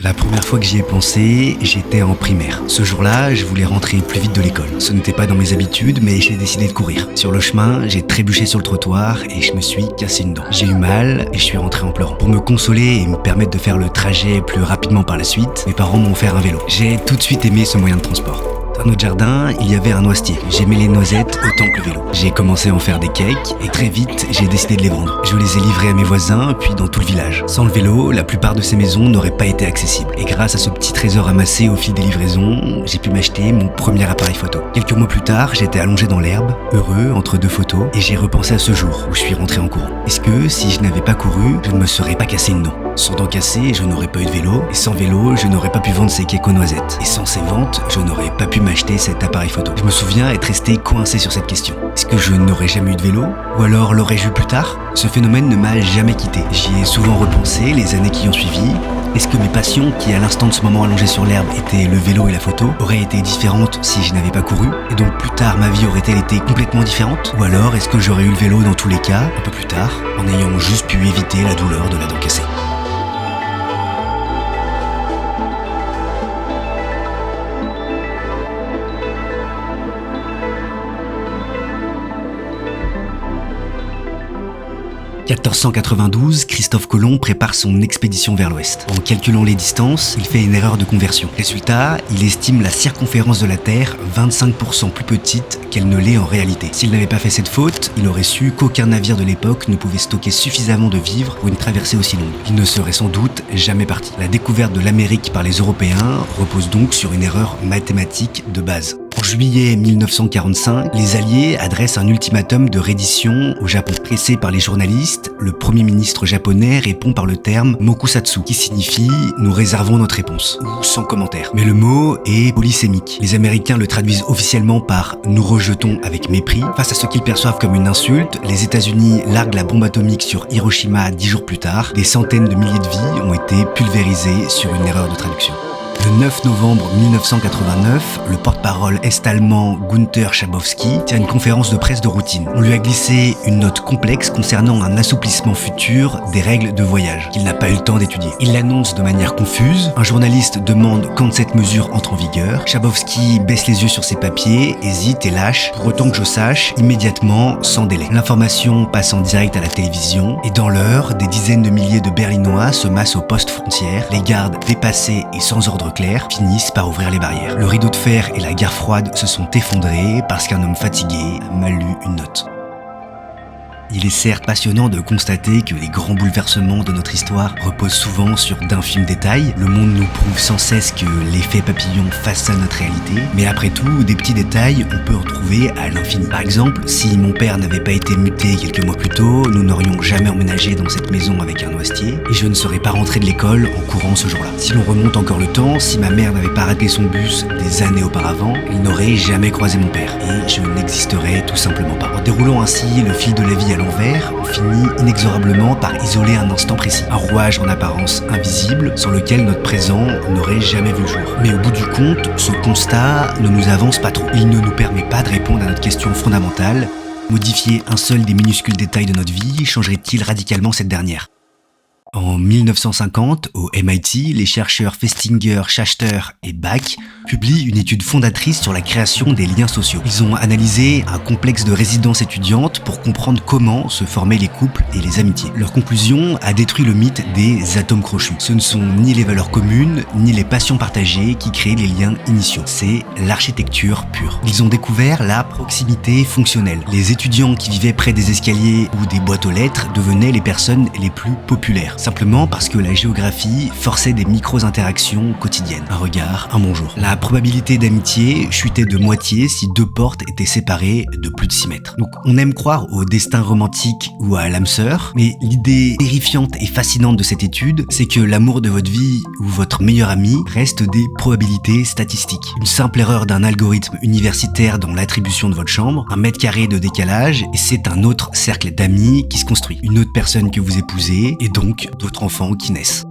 La première fois que j'y ai pensé, j'étais en primaire. Ce jour-là, je voulais rentrer plus vite de l'école. Ce n'était pas dans mes habitudes, mais j'ai décidé de courir. Sur le chemin, j'ai trébuché sur le trottoir et je me suis cassé une dent. J'ai eu mal et je suis rentré en pleurant. Pour me consoler et me permettre de faire le trajet plus rapidement par la suite, mes parents m'ont offert un vélo. J'ai tout de suite aimé ce moyen de transport. Dans notre jardin, il y avait un noisetier. J'aimais les noisettes autant que le vélo. J'ai commencé à en faire des cakes et très vite, j'ai décidé de les vendre. Je les ai livrés à mes voisins, puis dans tout le village. Sans le vélo, la plupart de ces maisons n'auraient pas été accessibles. Et grâce à ce petit trésor amassé au fil des livraisons, j'ai pu m'acheter mon premier appareil photo. Quelques mois plus tard, j'étais allongé dans l'herbe, heureux entre deux photos, et j'ai repensé à ce jour où je suis rentré en courant. Est-ce que si je n'avais pas couru, je ne me serais pas cassé une dent? Sans dents cassées, je n'aurais pas eu de vélo, et sans vélo, je n'aurais pas pu vendre ces cakes aux noisettes. Et sans ces ventes, je n'aurais pas pu m'acheter cet appareil photo. Je me souviens être resté coincé sur cette question. Est-ce que je n'aurais jamais eu de vélo? Ou alors l'aurais-je eu plus tard? Ce phénomène ne m'a jamais quitté. J'y ai souvent repensé les années qui ont suivi. Est-ce que mes passions, qui à l'instant de ce moment allongé sur l'herbe étaient le vélo et la photo, auraient été différentes si je n'avais pas couru? Et donc plus tard, ma vie aurait-elle été complètement différente? Ou alors est-ce que j'aurais eu le vélo dans tous les cas, un peu plus tard, en ayant juste pu éviter la douleur de la dent cassée? En 1492, Christophe Colomb prépare son expédition vers l'ouest. En calculant les distances, il fait une erreur de conversion. Résultat, il estime la circonférence de la Terre 25% plus petite qu'elle ne l'est en réalité. S'il n'avait pas fait cette faute, il aurait su qu'aucun navire de l'époque ne pouvait stocker suffisamment de vivres pour une traversée aussi longue. Il ne serait sans doute jamais parti. La découverte de l'Amérique par les Européens repose donc sur une erreur mathématique de base. En juillet 1945, les Alliés adressent un ultimatum de reddition au Japon. Pressé par les journalistes, le Premier ministre japonais répond par le terme mokusatsu, qui signifie « nous réservons notre réponse » ou « sans commentaire ». Mais le mot est polysémique. Les Américains le traduisent officiellement par « nous rejetons avec mépris ». Face à ce qu'ils perçoivent comme une insulte, les États-Unis larguent la bombe atomique sur Hiroshima 10 jours plus tard. Des centaines de milliers de vies ont été pulvérisées sur une erreur de traduction. Le 9 novembre 1989, le porte-parole est-allemand Günther Schabowski tient une conférence de presse de routine. On lui a glissé une note complexe concernant un assouplissement futur des règles de voyage qu'il n'a pas eu le temps d'étudier. Il l'annonce de manière confuse. Un journaliste demande quand cette mesure entre en vigueur. Schabowski baisse les yeux sur ses papiers, hésite et lâche. Pour autant que je sache, immédiatement, sans délai. L'information passe en direct à la télévision et dans l'heure, des dizaines de milliers de Berlinois se massent aux postes frontières. Les gardes dépassés et sans ordre clair finissent par ouvrir les barrières. Le rideau de fer et la guerre froide se sont effondrés parce qu'un homme fatigué a mal lu une note. Il est certes passionnant de constater que les grands bouleversements de notre histoire reposent souvent sur d'infimes détails. Le monde nous prouve sans cesse que l'effet papillon façonne notre réalité. Mais après tout, des petits détails, on peut en retrouver à l'infini. Par exemple, si mon père n'avait pas été muté quelques mois plus tôt, nous n'aurions jamais emménagé dans cette maison avec un noisetier et je ne serais pas rentré de l'école en courant ce jour-là. Si l'on remonte encore le temps, si ma mère n'avait pas raté son bus des années auparavant, elle n'aurait jamais croisé mon père et je n'existerais tout simplement pas. En déroulant ainsi le fil de la vie à l'envers, on finit inexorablement par isoler un instant précis. Un rouage en apparence invisible, sans lequel notre présent n'aurait jamais vu le jour. Mais au bout du compte, ce constat ne nous avance pas trop. Il ne nous permet pas de répondre à notre question fondamentale. Modifier un seul des minuscules détails de notre vie changerait-il radicalement cette dernière ? En 1950, au MIT, les chercheurs Festinger, Schachter et Bach publient une étude fondatrice sur la création des liens sociaux. Ils ont analysé un complexe de résidences étudiantes pour comprendre comment se formaient les couples et les amitiés. Leur conclusion a détruit le mythe des atomes crochus. Ce ne sont ni les valeurs communes, ni les passions partagées qui créent les liens initiaux. C'est l'architecture pure. Ils ont découvert la proximité fonctionnelle. Les étudiants qui vivaient près des escaliers ou des boîtes aux lettres devenaient les personnes les plus populaires. Simplement parce que la géographie forçait des micro-interactions quotidiennes. Un regard, un bonjour. La probabilité d'amitié chutait de moitié si deux portes étaient séparées de plus de 6 mètres. Donc on aime croire au destin romantique ou à l'âme sœur, mais l'idée terrifiante et fascinante de cette étude, c'est que l'amour de votre vie ou votre meilleur ami reste des probabilités statistiques. Une simple erreur d'un algorithme universitaire dans l'attribution de votre chambre, 1 mètre carré de décalage, et c'est un autre cercle d'amis qui se construit. Une autre personne que vous épousez, et donc d'autres enfants qui naissent.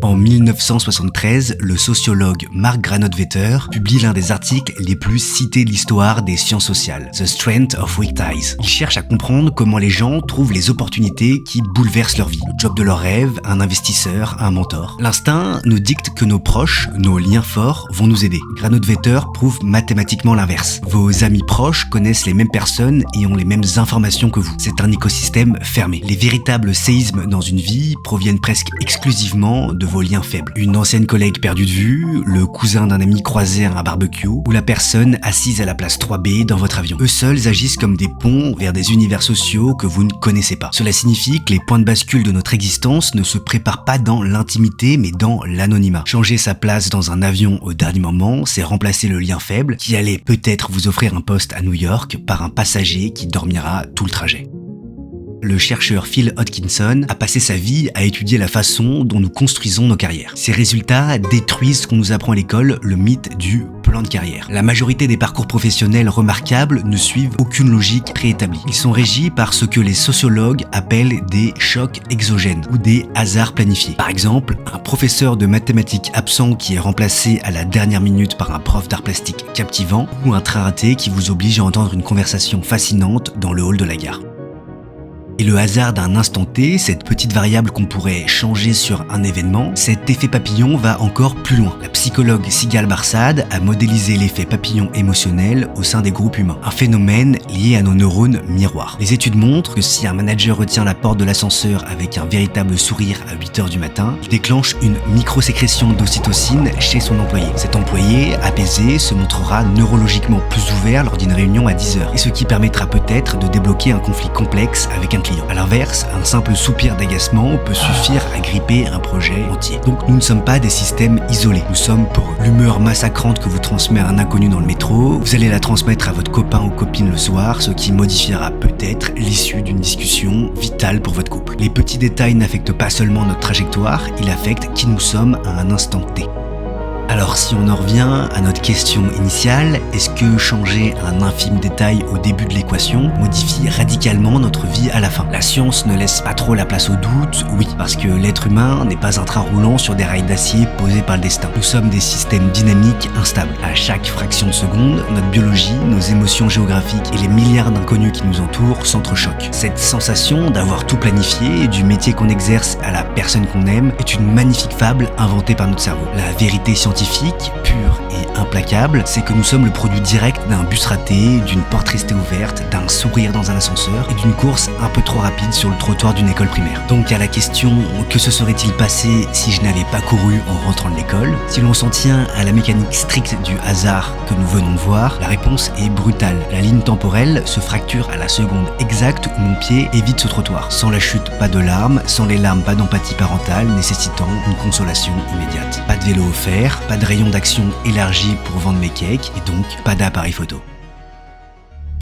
En 1973, le sociologue Mark Granovetter publie l'un des articles les plus cités de l'histoire des sciences sociales, The Strength of Weak Ties. Il cherche à comprendre comment les gens trouvent les opportunités qui bouleversent leur vie. Le job de leur rêve, un investisseur, un mentor. L'instinct nous dicte que nos proches, nos liens forts, vont nous aider. Granovetter prouve mathématiquement l'inverse. Vos amis proches connaissent les mêmes personnes et ont les mêmes informations que vous. C'est un écosystème fermé. Les véritables séismes dans une vie proviennent presque exclusivement de vos liens faibles. Une ancienne collègue perdue de vue, le cousin d'un ami croisé à un barbecue, ou la personne assise à la place 3B dans votre avion. Eux seuls agissent comme des ponts vers des univers sociaux que vous ne connaissez pas. Cela signifie que les points de bascule de notre existence ne se préparent pas dans l'intimité mais dans l'anonymat. Changer sa place dans un avion au dernier moment, c'est remplacer le lien faible qui allait peut-être vous offrir un poste à New York par un passager qui dormira tout le trajet. Le chercheur Phil Hodkinson a passé sa vie à étudier la façon dont nous construisons nos carrières. Ses résultats détruisent ce qu'on nous apprend à l'école, le mythe du plan de carrière. La majorité des parcours professionnels remarquables ne suivent aucune logique préétablie. Ils sont régis par ce que les sociologues appellent des chocs exogènes ou des hasards planifiés. Par exemple, un professeur de mathématiques absent qui est remplacé à la dernière minute par un prof d'art plastique captivant ou un train raté qui vous oblige à entendre une conversation fascinante dans le hall de la gare. Et le hasard d'un instant T, cette petite variable qu'on pourrait changer sur un événement, cet effet papillon va encore plus loin. La psychologue Sigal Barsad a modélisé l'effet papillon émotionnel au sein des groupes humains, un phénomène lié à nos neurones miroirs. Les études montrent que si un manager retient la porte de l'ascenseur avec un véritable sourire à 8h du matin, il déclenche une microsécrétion d'ocytocine chez son employé. Cet employé, apaisé, se montrera neurologiquement plus ouvert lors d'une réunion à 10h, et ce qui permettra peut-être de débloquer un conflit complexe avec un client. A l'inverse, un simple soupir d'agacement peut suffire à gripper un projet entier. Donc nous ne sommes pas des systèmes isolés. Nous sommes pour l'humeur massacrante que vous transmet un inconnu dans le métro. Vous allez la transmettre à votre copain ou copine le soir, ce qui modifiera peut-être l'issue d'une discussion vitale pour votre couple. Les petits détails n'affectent pas seulement notre trajectoire, ils affectent qui nous sommes à un instant T. Alors si on en revient à notre question initiale, est-ce que changer un infime détail au début de l'équation modifie radicalement notre vie à la fin? La science ne laisse pas trop la place au doute, oui, parce que l'être humain n'est pas un train roulant sur des rails d'acier posés par le destin. Nous sommes des systèmes dynamiques instables. À chaque fraction de seconde, notre biologie, nos émotions géographiques et les milliards d'inconnus qui nous entourent s'entrechoquent. Cette sensation d'avoir tout planifié, du métier qu'on exerce à la personne qu'on aime, est une magnifique fable inventée par notre cerveau. La vérité scientifique, pure et implacable, c'est que nous sommes le produit direct d'un bus raté, d'une porte restée ouverte, d'un sourire dans un ascenseur et d'une course un peu trop rapide sur le trottoir d'une école primaire. Donc à la question « que se serait-il passé si je n'avais pas couru en rentrant de l'école ?» Si l'on s'en tient à la mécanique stricte du hasard que nous venons de voir, la réponse est brutale. La ligne temporelle se fracture à la seconde exacte où mon pied évite ce trottoir. Sans la chute, pas de larmes, sans les larmes, pas d'empathie parentale nécessitant une consolation immédiate. Pas de vélo offert, pas de rayon d'action élargi pour vendre mes cakes et donc pas d'appareil photo.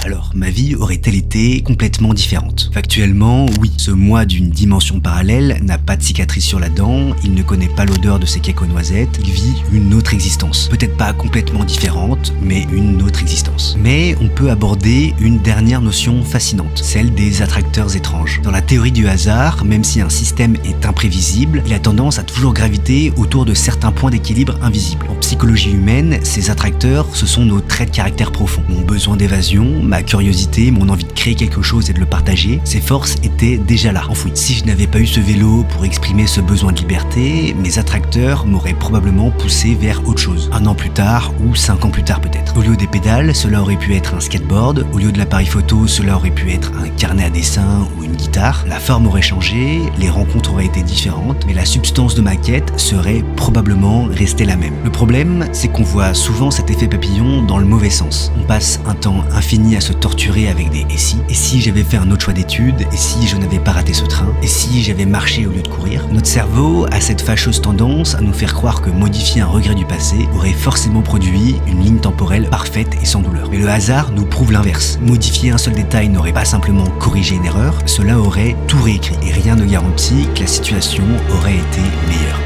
Alors, ma vie aurait-elle été complètement différente? Factuellement, oui. Ce moi d'une dimension parallèle n'a pas de cicatrice sur la dent, il ne connaît pas l'odeur de ses cakes aux noisettes, il vit une autre existence. Peut-être pas complètement différente, mais une autre existence. Mais on peut aborder une dernière notion fascinante, celle des attracteurs étranges. Dans la théorie du hasard, même si un système est imprévisible, il a tendance à toujours graviter autour de certains points d'équilibre invisibles. En psychologie humaine, ces attracteurs, ce sont nos traits de caractère profonds. Mon besoin d'évasion, ma curiosité, mon envie de créer quelque chose et de le partager, ces forces étaient déjà là, enfouies. Si je n'avais pas eu ce vélo pour exprimer ce besoin de liberté, mes attracteurs m'auraient probablement poussé vers autre chose. 1 an plus tard ou 5 ans plus tard peut-être. Au lieu des pédales, cela aurait pu être un skateboard. Au lieu de l'appareil photo, cela aurait pu être un carnet à dessin ou une guitare. La forme aurait changé, les rencontres auraient été différentes, mais la substance de ma quête serait probablement restée la même. Le problème, c'est qu'on voit souvent cet effet papillon dans le mauvais sens. On passe un temps infini à se torturer avec des « et si j'avais fait un autre choix d'études, et si je n'avais pas raté ce train, et si j'avais marché au lieu de courir ?» Notre cerveau a cette fâcheuse tendance à nous faire croire que modifier un regret du passé aurait forcément produit une ligne temporelle parfaite et sans douleur. Mais le hasard nous prouve l'inverse. Modifier un seul détail n'aurait pas simplement corrigé une erreur, cela aurait tout réécrit, et rien ne garantit que la situation aurait été meilleure.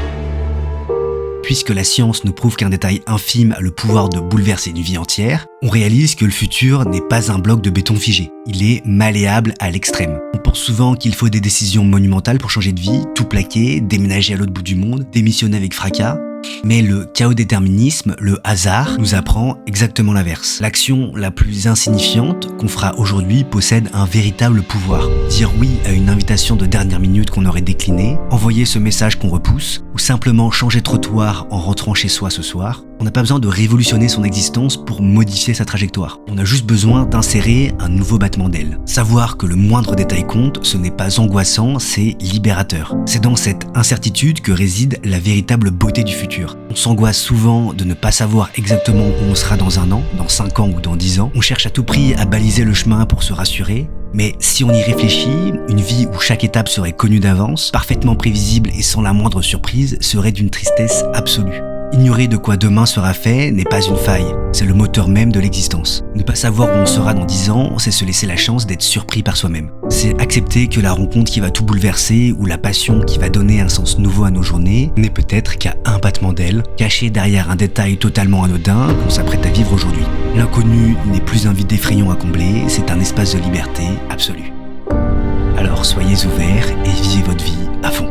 puisque la science nous prouve qu'un détail infime a le pouvoir de bouleverser une vie entière, on réalise que le futur n'est pas un bloc de béton figé. Il est malléable à l'extrême. On pense souvent qu'il faut des décisions monumentales pour changer de vie, tout plaquer, déménager à l'autre bout du monde, démissionner avec fracas. Mais le chaos-déterminisme, le hasard, nous apprend exactement l'inverse. L'action la plus insignifiante qu'on fera aujourd'hui possède un véritable pouvoir. Dire oui à une invitation de dernière minute qu'on aurait déclinée, envoyer ce message qu'on repousse, ou simplement changer de trottoir en rentrant chez soi ce soir, on n'a pas besoin de révolutionner son existence pour modifier sa trajectoire. On a juste besoin d'insérer un nouveau battement d'aile. Savoir que le moindre détail compte, ce n'est pas angoissant, c'est libérateur. C'est dans cette incertitude que réside la véritable beauté du futur. On s'angoisse souvent de ne pas savoir exactement où on sera dans 1 an, dans 5 ans ou dans 10 ans. On cherche à tout prix à baliser le chemin pour se rassurer. Mais si on y réfléchit, une vie où chaque étape serait connue d'avance, parfaitement prévisible et sans la moindre surprise, serait d'une tristesse absolue. Ignorer de quoi demain sera fait n'est pas une faille, c'est le moteur même de l'existence. Ne pas savoir où on sera dans 10 ans, c'est se laisser la chance d'être surpris par soi-même. C'est accepter que la rencontre qui va tout bouleverser ou la passion qui va donner un sens nouveau à nos journées n'est peut-être qu'à un battement d'aile, caché derrière un détail totalement anodin qu'on s'apprête à vivre aujourd'hui. L'inconnu n'est plus un vide effrayant à combler, c'est un espace de liberté absolue. Alors soyez ouverts et vivez votre vie à fond.